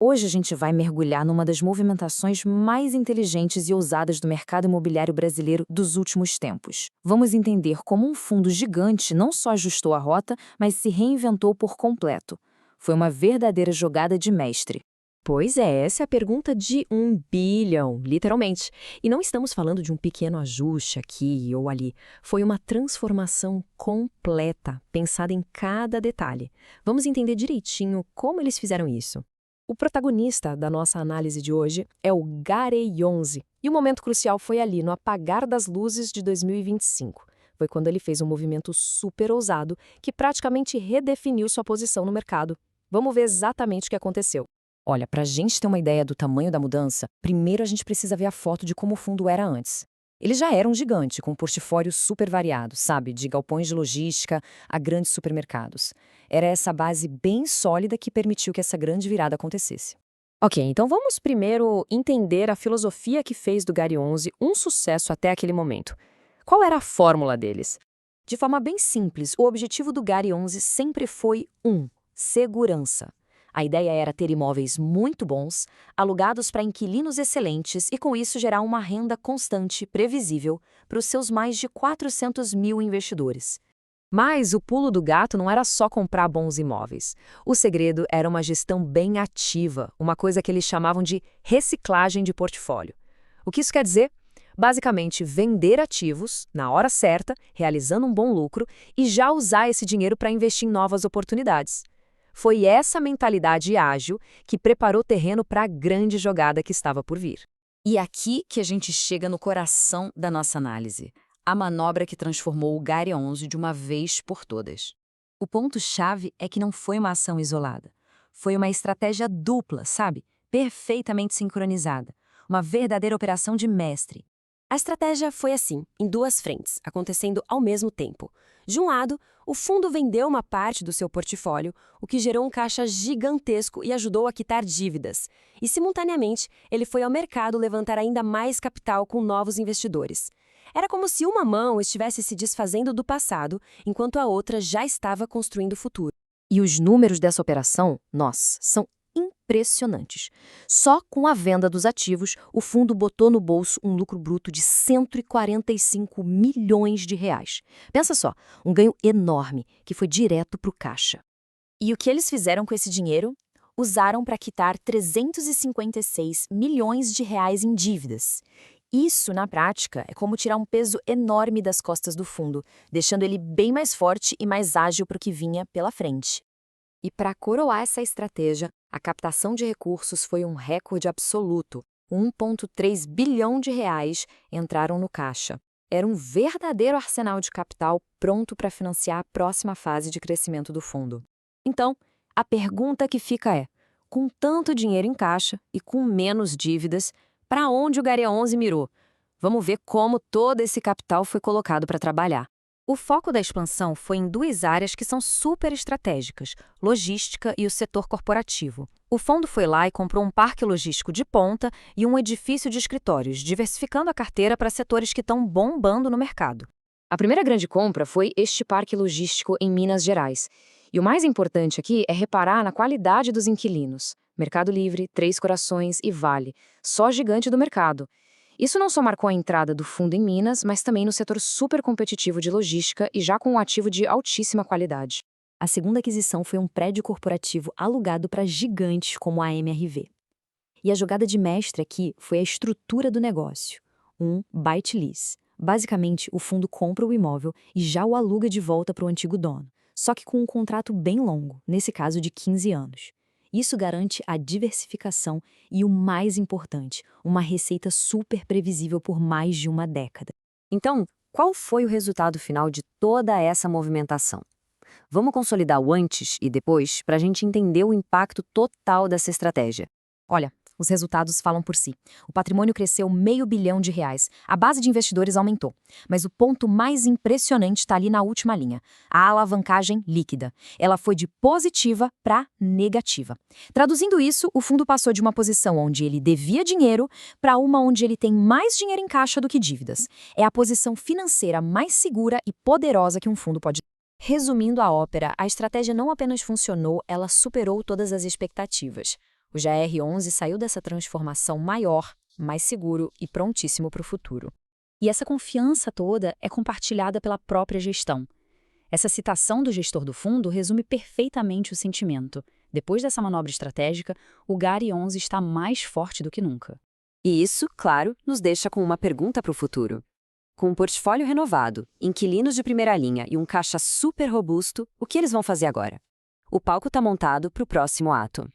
Hoje a gente vai mergulhar numa das movimentações mais inteligentes e ousadas do mercado imobiliário brasileiro dos últimos tempos. Vamos entender como um fundo gigante não só ajustou a rota, mas se reinventou por completo. Foi uma verdadeira jogada de mestre. Pois é, essa é a pergunta de 1 bilhão, literalmente. E não estamos falando de um pequeno ajuste aqui ou ali. Foi uma transformação completa, pensada em cada detalhe. Vamos entender direitinho como eles fizeram isso. O protagonista da nossa análise de hoje é o Garey 11. E o momento crucial foi ali, no apagar das luzes de 2025. Foi quando ele fez um movimento super ousado que praticamente redefiniu sua posição no mercado. Vamos ver exatamente o que aconteceu. Olha, para a gente ter uma ideia do tamanho da mudança, primeiro a gente precisa ver a foto de como o fundo era antes. Ele já era um gigante, com um portfólio super variado, sabe? De galpões de logística a grandes supermercados. Era essa base bem sólida que permitiu que essa grande virada acontecesse. Ok, então vamos primeiro entender a filosofia que fez do Gary 11 um sucesso até aquele momento. Qual era a fórmula deles? De forma bem simples, o objetivo do Gary 11 sempre foi segurança. A ideia era ter imóveis muito bons, alugados para inquilinos excelentes e, com isso, gerar uma renda constante, previsível, para os seus mais de 400 mil investidores. Mas o pulo do gato não era só comprar bons imóveis. O segredo era uma gestão bem ativa, uma coisa que eles chamavam de reciclagem de portfólio. O que isso quer dizer? Basicamente, vender ativos, na hora certa, realizando um bom lucro, e já usar esse dinheiro para investir em novas oportunidades. Foi essa mentalidade ágil que preparou o terreno para a grande jogada que estava por vir. E aqui que a gente chega no coração da nossa análise, a manobra que transformou o Gary 11 de uma vez por todas. O ponto-chave é que não foi uma ação isolada. Foi uma estratégia dupla, sabe? Perfeitamente sincronizada. Uma verdadeira operação de mestre. A estratégia foi assim, em duas frentes, acontecendo ao mesmo tempo. De um lado, o fundo vendeu uma parte do seu portfólio, o que gerou um caixa gigantesco e ajudou a quitar dívidas. E, simultaneamente, ele foi ao mercado levantar ainda mais capital com novos investidores. Era como se uma mão estivesse se desfazendo do passado, enquanto a outra já estava construindo o futuro. E os números dessa operação, são impressionantes. Só com a venda dos ativos, o fundo botou no bolso um lucro bruto de 145 milhões de reais. Pensa só, um ganho enorme que foi direto para o caixa. E o que eles fizeram com esse dinheiro? Usaram para quitar 356 milhões de reais em dívidas. Isso, na prática, é como tirar um peso enorme das costas do fundo, deixando ele bem mais forte e mais ágil para o que vinha pela frente. E para coroar essa estratégia, a captação de recursos foi um recorde absoluto. 1,3 bilhão de reais entraram no caixa. Era um verdadeiro arsenal de capital pronto para financiar a próxima fase de crescimento do fundo. Então, a pergunta que fica é, com tanto dinheiro em caixa e com menos dívidas, para onde o Gary 11 mirou? Vamos ver como todo esse capital foi colocado para trabalhar. O foco da expansão foi em duas áreas que são super estratégicas, logística e o setor corporativo. O fundo foi lá e comprou um parque logístico de ponta e um edifício de escritórios, diversificando a carteira para setores que estão bombando no mercado. A primeira grande compra foi este parque logístico em Minas Gerais. E o mais importante aqui é reparar na qualidade dos inquilinos. Mercado Livre, Três Corações e Vale, só gigante do mercado. Isso não só marcou a entrada do fundo em Minas, mas também no setor super competitivo de logística e já com um ativo de altíssima qualidade. A segunda aquisição foi um prédio corporativo alugado para gigantes como a MRV. E a jogada de mestre aqui foi a estrutura do negócio, um buy to lease. Basicamente, o fundo compra o imóvel e já o aluga de volta para o antigo dono, só que com um contrato bem longo, nesse caso de 15 anos. Isso garante a diversificação e, o mais importante, uma receita super previsível por mais de uma década. Então, qual foi o resultado final de toda essa movimentação? Vamos consolidar o antes e depois para a gente entender o impacto total dessa estratégia. Olha, os resultados falam por si. O patrimônio cresceu R$500 milhão, a base de investidores aumentou. Mas o ponto mais impressionante está ali na última linha, a alavancagem líquida. Ela foi de positiva para negativa. Traduzindo isso, o fundo passou de uma posição onde ele devia dinheiro para uma onde ele tem mais dinheiro em caixa do que dívidas. É a posição financeira mais segura e poderosa que um fundo pode. Resumindo a ópera, a estratégia não apenas funcionou, ela superou todas as expectativas. O GR11 saiu dessa transformação maior, mais seguro e prontíssimo para o futuro. E essa confiança toda é compartilhada pela própria gestão. Essa citação do gestor do fundo resume perfeitamente o sentimento. Depois dessa manobra estratégica, o GARI11 está mais forte do que nunca. E isso, claro, nos deixa com uma pergunta para o futuro. Com um portfólio renovado, inquilinos de primeira linha e um caixa super robusto, o que eles vão fazer agora? O palco está montado para o próximo ato.